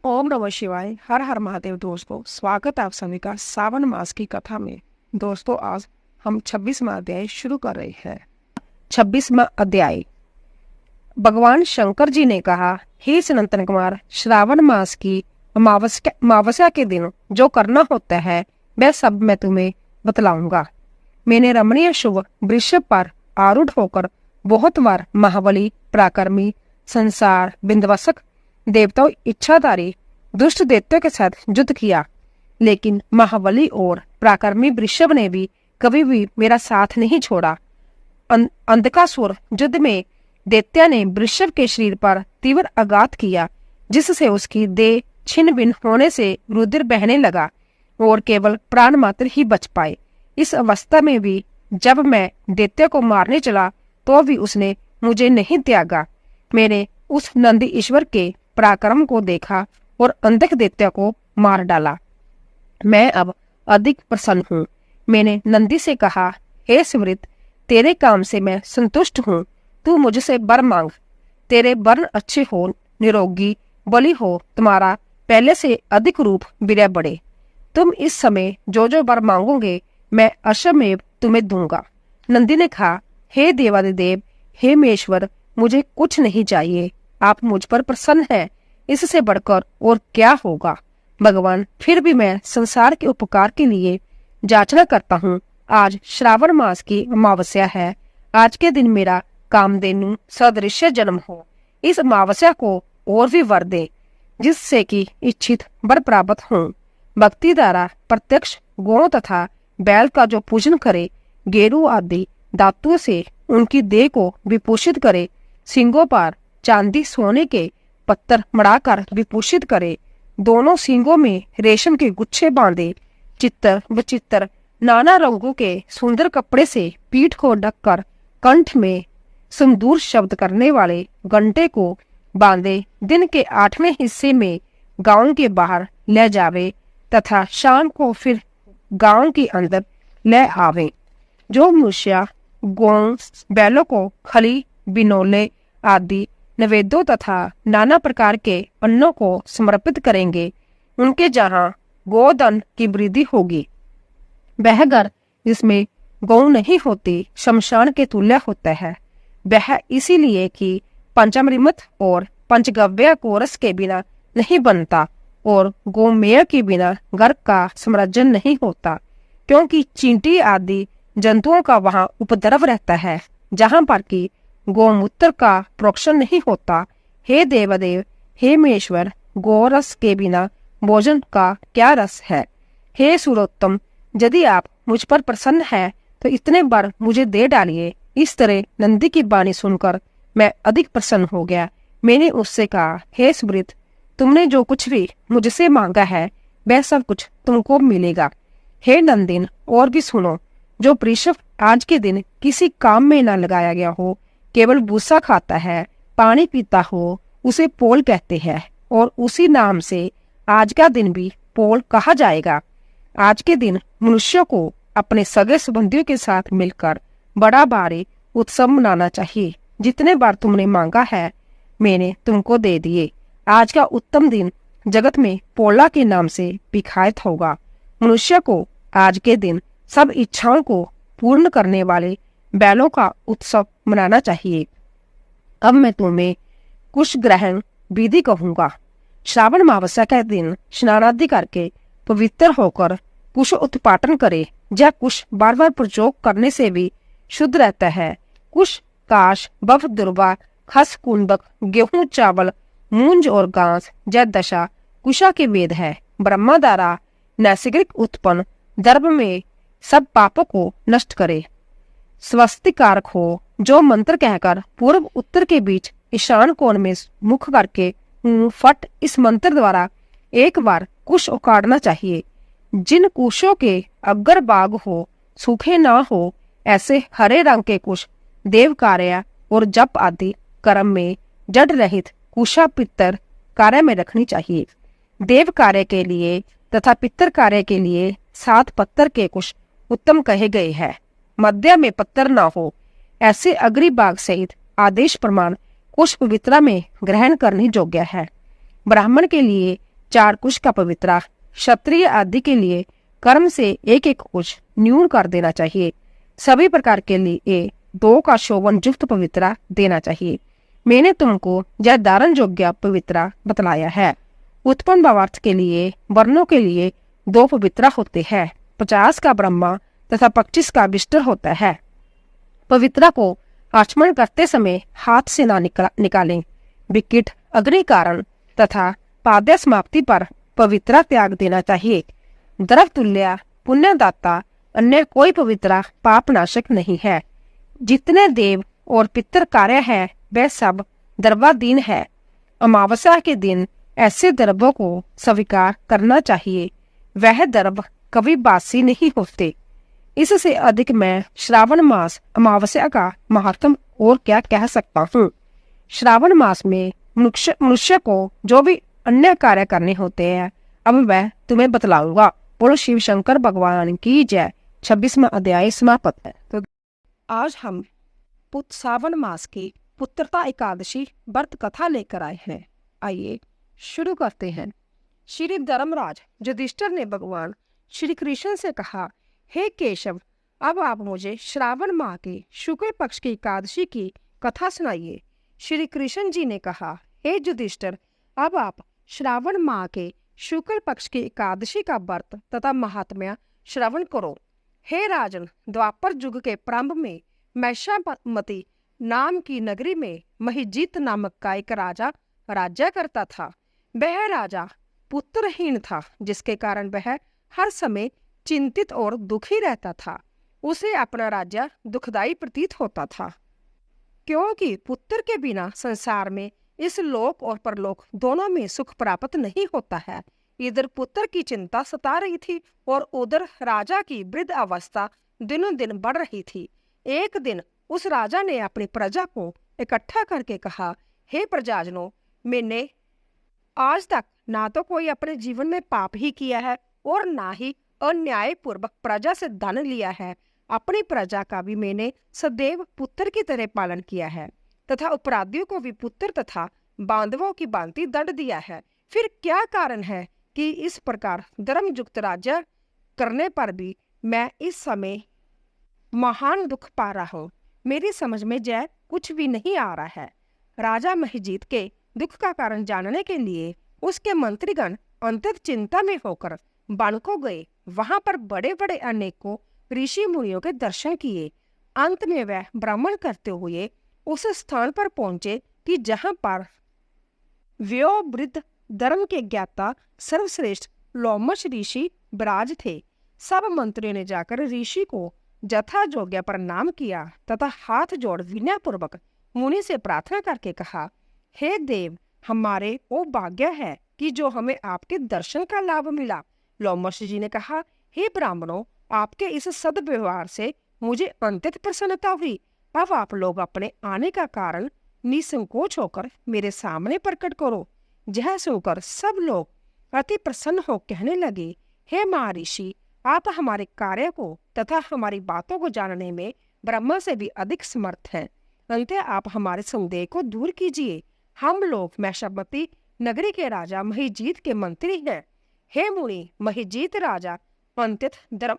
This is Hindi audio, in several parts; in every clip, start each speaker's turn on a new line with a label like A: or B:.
A: ओम नमः शिवाय। हर हर महादेव। दोस्तों, स्वागत है आप सभी का सावन मास की कथा में। दोस्तों, आज हम 26वां अध्याय शुरू कर रहे हैं। 26वां अध्याय। भगवान शंकर जी ने कहा, हे सनातन कुमार, श्रावण मास की अमावस्या के दिन जो करना होता है वह सब मैं तुम्हें बतलाऊंगा। मैंने रमणीय शुभ वृषभ पर आरूढ़ होकर बहुत बार महाबली, पराक्रमी, संसार विध्वंसक, देवताओं, इच्छाधारी दुष्ट दैत्यों के साथ युद्ध किया, लेकिन महाबली और पराक्रमी वृषभ ने भी कभी भी मेरा साथ नहीं छोड़ा। अंधकासुर युद्ध में दैत्य ने वृषभ के शरीर पर तीव्र आघात किया, जिससे उसकी देह छिन्न भिन्न होने से रुधिर बहने लगा और केवल प्राण मात्र ही बच पाए। इस अवस्था में भी जब मैं दैत्य को मारने चला तो भी उसने मुझे नहीं त्यागा। मैंने उस नंदी ईश्वर के पराक्रम को देखा और अंधक दैत्य को मार डाला। मैं अब अधिक प्रसन्न हूँ। मैंने नंदी से कहा, हे सुवृत, तेरे काम से मैं संतुष्ट हूँ। तू मुझसे वर मांग। तेरे वर्ण अच्छे हो, निरोगी, बली हो, तुम्हारा पहले से अधिक रूप वीर्य बढ़े। तुम इस समय जो जो वर मांगोगे मैं अश्वमेव तुम्हें दूंगा। नंदी ने कहा, हे देवादिदेव, हे महेश्वर, मुझे कुछ नहीं चाहिए। आप मुझ पर प्रसन्न हैं, इससे बढ़कर और क्या होगा। भगवान, फिर भी मैं संसार के उपकार के लिए याचना करता हूँ। आज श्रावण मास की अमावस्या है। आज के दिन मेरा कामधेनु सदृश जन्म हो। इस अमावस्या को और भी वर दे, जिससे कि इच्छित वर प्राप्त हो। भक्ति द्वारा प्रत्यक्ष गौों तथा बैल का जो पूजन करे, गेरू आदि धातुओं से उनकी देह को विभूषित करे, सिंगों पर चांदी सोने के पत्थर मढ़ाकर विभूषित करे, दोनों सींगों में रेशम के गुच्छे बांधे, चित्तर विचित्र नाना रंगों के सुंदर कपड़े से पीठ को ढककर कंठ में सुमधुर शब्द करने वाले घंटे को बांधे, दिन के 8वें हिस्से में गांव के बाहर ले जावे तथा शाम को फिर गांव के अंदर ले आवे। जो मनुष्य गौ बैलों को खली, बिनोले आदि नैवेद्यों तथा नाना प्रकार के अन्नों को समर्पित करेंगे, उनके जहाँ गोधन की वृद्धि होगी। वह घर जिसमें गौ नहीं होती शमशान के तुल्य होता है। वह इसीलिए कि पंचामृत और पंचगव्य को रस के बिना नहीं बनता और गोमेय के बिना घर का समृजन नहीं होता, क्योंकि चींटी आदि जंतुओं का वहाँ उपद्रव रहता है, जहाँ पर कि गोमूत्र का प्रोक्षण नहीं होता। हे देवदेव, हे महेश्वर, गोरस के बिना भोजन का क्या रस है। हे सुरोत्तम, यदि आप मुझ पर प्रसन्न है तो इतने बार मुझे दे डालिए। इस तरह नंदी की वाणी सुनकर मैं अधिक प्रसन्न हो गया। मैंने उससे कहा, हे सुवृत, तुमने जो कुछ भी मुझसे मांगा है वह सब कुछ तुमको मिलेगा। हे नंदिन, और भी सुनो। जो वृषभ आज के दिन किसी काम में न लगाया गया हो, केवल भूसा खाता है, पानी पीता हो, उसे पोल कहते हैं, और उसी नाम से आज का दिन भी पोल कहा जाएगा। आज के दिन मनुष्यों को अपने सगे संबंधियों के साथ मिलकर बड़ा भारी उत्सव मनाना चाहिए। जितने बार तुमने मांगा है मैंने तुमको दे दिए। आज का उत्तम दिन जगत में पोला के नाम से विख्यात होगा। मनुष्य को आज के दिन सब इच्छाओं को पूर्ण करने वाले बैलों का उत्सव मनाना चाहिए। अब मैं तुम्हें कुश ग्रहण विधि कहूंगा। श्रावण अमावस्या के दिन स्नानादि करके पवित्र होकर कुश उत्पाटन करे। यह कुश बार बार प्रयोग करने से भी शुद्ध रहता है। कुश, काश, बफ, दुर्वा, खस, कुंभक, गेहूं, चावल, मूंज और घास यह दशा कुशा के वेद है। ब्रह्मा द्वारा नैसर्गिक उत्पन्न दर्भ में सब पापों को नष्ट करे। स्वस्तिकारक हो, जो मंत्र कहकर पूर्व उत्तर के बीच ईशान कोण में मुख करके फट इस मंत्र द्वारा एक बार कुश उखाड़ना चाहिए। जिन कुशों के अग्र भाग हो, सूखे ना हो, ऐसे हरे रंग के कुश देव कार्य और जप आदि कर्म में जड़ रहित कुशा पितर कार्य में रखनी चाहिए। देव कार्य के लिए तथा पितर कार्य के लिए 7 पत्थर के कुश उत्तम कहे गए हैं। मध्य में पत्थर ना हो, ऐसे अग्री भाग सहित आदेश प्रमाण कुश पवित्रा में ग्रहण करने योग्य है। ब्राह्मण के लिए 4 कुश का पवित्रा, क्षत्रिय आदि के लिए कर्म से एक कुश न्यून कर देना चाहिए। सभी प्रकार के लिए 2 का शोभन युक्त पवित्रा देना चाहिए। मैंने तुमको यह धारण योग्य पवित्रा बतलाया है। उत्पन्न भावार्थ के लिए वर्णों के लिए 2 पवित्रा होते हैं। 50 का ब्रह्मा तथा 25 का विष्टर होता है। पवित्रा को आचमन करते समय हाथ से ना निकालें। विकिट, अग्नि कारण तथा पाद्य समाप्ति पर पवित्रा त्याग देना चाहिए। द्रव तुल्य पुण्यदाता अन्य कोई पवित्रा पापनाशक नहीं है। जितने देव और पितर कार्य है वह सब द्रवाधीन है। अमावस्या के दिन ऐसे द्रव्यों को स्वीकार करना चाहिए। वह द्रव कभी बासी नहीं होते। इससे अधिक मैं श्रावण मास अमावस्या का महत्व और क्या कह सकता हूँ। श्रावण मास में मनुष्य को जो भी अन्य कार्य करने होते हैं अब मैं तुम्हें बतलाऊंगा। बोलो शिव शंकर भगवान की जय। 26वां अध्याय समाप्त है। तो आज हम सावन मास की पुत्रता एकादशी व्रत कथा लेकर आए हैं। आइए शुरू करते हैं। श्री धर्मराज युधिष्ठिर ने भगवान श्री कृष्ण से कहा, हे केशव, अब आप मुझे श्रावण माह के शुक्ल पक्ष की एकादशी की कथा सुनाइए। श्री कृष्ण जी ने कहा, हे युधिष्ठिर, अब आप श्रावण माह के शुक्ल पक्ष की एकादशी का व्रत तथा महात्म्य श्रवण करो। हे राजन, द्वापर युग के प्रारंभ में मैषामती नाम की नगरी में महिजीत नामक का एक राजा राज्य करता था। वह राजा पुत्रहीन था, जिसके कारण वह हर समय चिंतित और दुखी रहता था। उसे अपना राज्य दुखदायी प्रतीत होता था, क्योंकि पुत्र के बिना संसार में इस लोक और परलोक दोनों में सुख प्राप्त नहीं होता है। इधर पुत्र की चिंता सता रही थी और उधर राजा की वृद्ध अवस्था दिनों दिन बढ़ रही थी। एक दिन उस राजा ने अपनी प्रजा को इकट्ठा करके कहा, हे प्रजाजनों, मैंने आज तक ना तो कोई अपने जीवन में पाप ही किया है और ना ही अन्यायपूर्वक प्रजा से धन लिया है। अपनी प्रजा का भी मैंने सदैव पुत्र की तरह पालन किया है तथा अपराधियों को भी पुत्र तथा बांधवों की भांति दंड दिया है। फिर क्या कारण है कि इस प्रकार धर्मयुक्त राज्य करने पर भी मैं इस समय महान दुख पा रहा हूँ। मेरी समझ में जय कुछ भी नहीं आ रहा है। राजा महिजीत के दुख का कारण जानने के लिए उसके मंत्रीगण अंतत चिंता में होकर वन को गए। वहां पर बड़े बड़े अनेकों ऋषि मुनियों के दर्शन किए। अंत में वह भ्रमण करते हुए उस स्थान पर पहुंचे कि जहां पर व्योवृद्ध धर्म के ज्ञाता सर्वश्रेष्ठ लोमश ऋषि विराज थे। सब मंत्रियों ने जाकर ऋषि को जथा योग्य प्रणाम किया तथा हाथ जोड़ विनय पूर्वक मुनि से प्रार्थना करके कहा, हे देव, हमारे वो भाग्य है कि जो हमें आपके दर्शन का लाभ मिला। लोमश जी ने कहा, हे ब्राह्मणों, आपके इस सद्व्यवहार से मुझे अत्यंत प्रसन्नता हुई। अब आप लोग अपने आने का कारण निसंकोच होकर मेरे सामने प्रकट करो। यह सुनकर सब लोग अति प्रसन्न हो कहने लगे, हे महर्षि, आप हमारे कार्य को तथा हमारी बातों को जानने में ब्रह्मा से भी अधिक समर्थ हैं। अंततः आप हमारे संदेह को दूर कीजिए। हम लोग मैषामती नगरी के राजा महिजीत के मंत्री हैं। हे मुनि, महिजीत राजा अंततः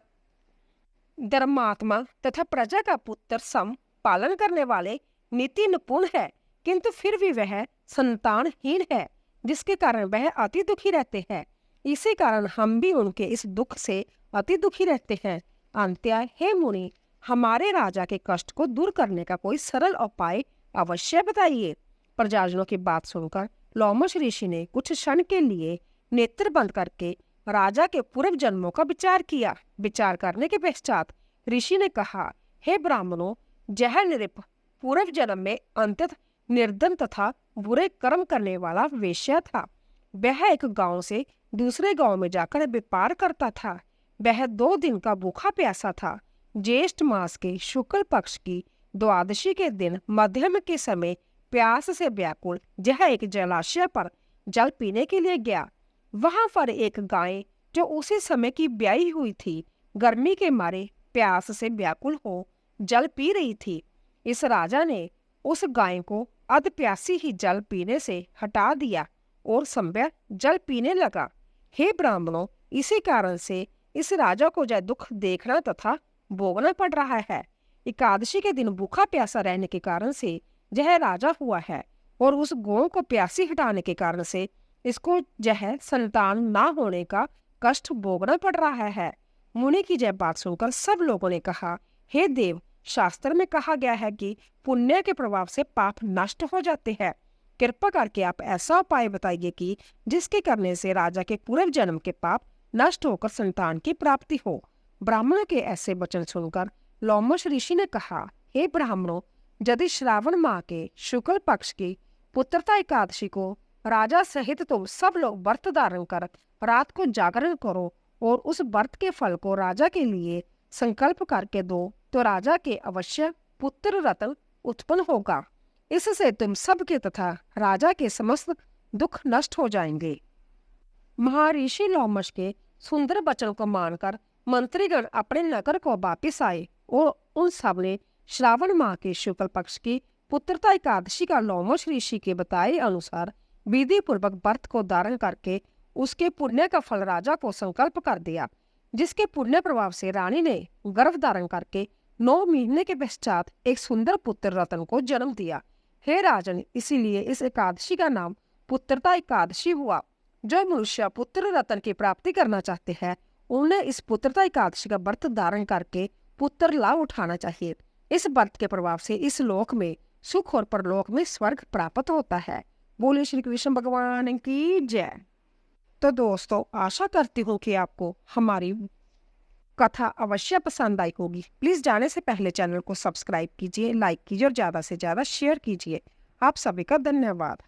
A: धर्मात्मा तथा प्रजा का पुत्र सम पालन करने वाले नीति निपुण है, किंतु फिर भी वह संतानहीन है, जिसके कारण वह अति दुखी रहते हैं। इसी कारण हम भी उनके इस दुख से अति दुखी रहते हैं। अंत्य, हे मुनि, हमारे राजा के कष्ट को दूर करने का कोई सरल उपाय अवश्य बताइए। प्रजाजनों की बात सुनकर लोमश ऋषि ने कुछ क्षण के लिए नेत्र बंद करके राजा के पूर्व जन्मों का विचार किया। विचार करने के पश्चात ऋषि ने कहा, हे ब्राह्मणों, यह नृप पूर्व जन्म में अंततः निर्धन तथा बुरे कर्म करने वाला वेश्या था। वह एक गांव से दूसरे गांव में जाकर व्यापार करता था। वह 2 दिन का भूखा प्यासा था। ज्येष्ठ मास के शुक्ल पक्ष की द्वादशी के दिन मध्यम के समय प्यास से व्याकुल यह एक जलाशय पर जल पीने के लिए गया। वहां पर एक गाय जो उसी समय की ब्याही हुई थी, गर्मी के मारे प्यास से व्याकुल हो जल पी रही थी। इस राजा ने उस गाय को अध प्यासी ही जल पीने से हटा दिया और सम्भ्य जल पीने लगा। हे ब्राह्मणों, इसी कारण से इस राजा को यह दुख देखना तथा भोगना पड़ रहा है। एकादशी के दिन भूखा प्यासा रहने के कारण से यह राजा हुआ है और उस गौ को प्यासी हटाने के कारण से इसको यह संतान ना होने का कष्ट भोगना पड़ रहा है। मुनि की यह बात सुनकर सब लोगों ने कहा, हे देव, शास्त्र में कहा गया है कि पुण्य के प्रभाव से पाप नष्ट हो जाते हैं। कृपा करके आप ऐसा उपाय बताइए कि जिसके करने से राजा के पूर्व जन्म के पाप नष्ट होकर संतान की प्राप्ति हो। ब्राह्मण के ऐसे वचन सुनकर लोमश ऋषि ने कहा, हे ब्राह्मणों, यदि श्रावण माह के शुक्ल पक्ष की पुत्रता एकादशी को राजा सहित तुम सब लोग व्रत धारण कर रात को जागरण करो और उस व्रत के फल को राजा के लिए संकल्प करके दो, तो राजा के अवश्य पुत्र रत्न उत्पन्न होगा। इससे तुम सबके तथा राजा के समस्त दुख नष्ट हो जाएंगे। महर्षि लोमश के सुंदर वचन को मानकर मंत्रीगण अपने नगर को वापिस आए और उन सब ने श्रावण माह के शुक्ल पक्ष की पुत्रता एकादशी का लोमश ऋषि के बताए अनुसार विधि पूर्वक व्रत को धारण करके उसके पुण्य का फल राजा को संकल्प कर दिया, जिसके पुण्य प्रभाव से रानी ने गर्भ धारण करके 9 महीने के पश्चात एक सुंदर पुत्र रत्न को जन्म दिया। हे राजन, इसीलिए इस एकादशी का नाम पुत्रता एकादशी हुआ। जो मनुष्य पुत्र रत्न की प्राप्ति करना चाहते हैं, उन्हें इस पुत्रता एकादशी का व्रत धारण करके पुत्र लाभ उठाना चाहिए। इस व्रत के प्रभाव से इस लोक में सुख और परलोक में स्वर्ग प्राप्त होता है। बोले श्री कृष्ण भगवान की जय। तो दोस्तों, आशा करती हूँ कि आपको हमारी कथा अवश्य पसंद आई होगी। प्लीज जाने से पहले चैनल को सब्सक्राइब कीजिए, लाइक कीजिए और ज्यादा से ज्यादा शेयर कीजिए। आप सभी का धन्यवाद।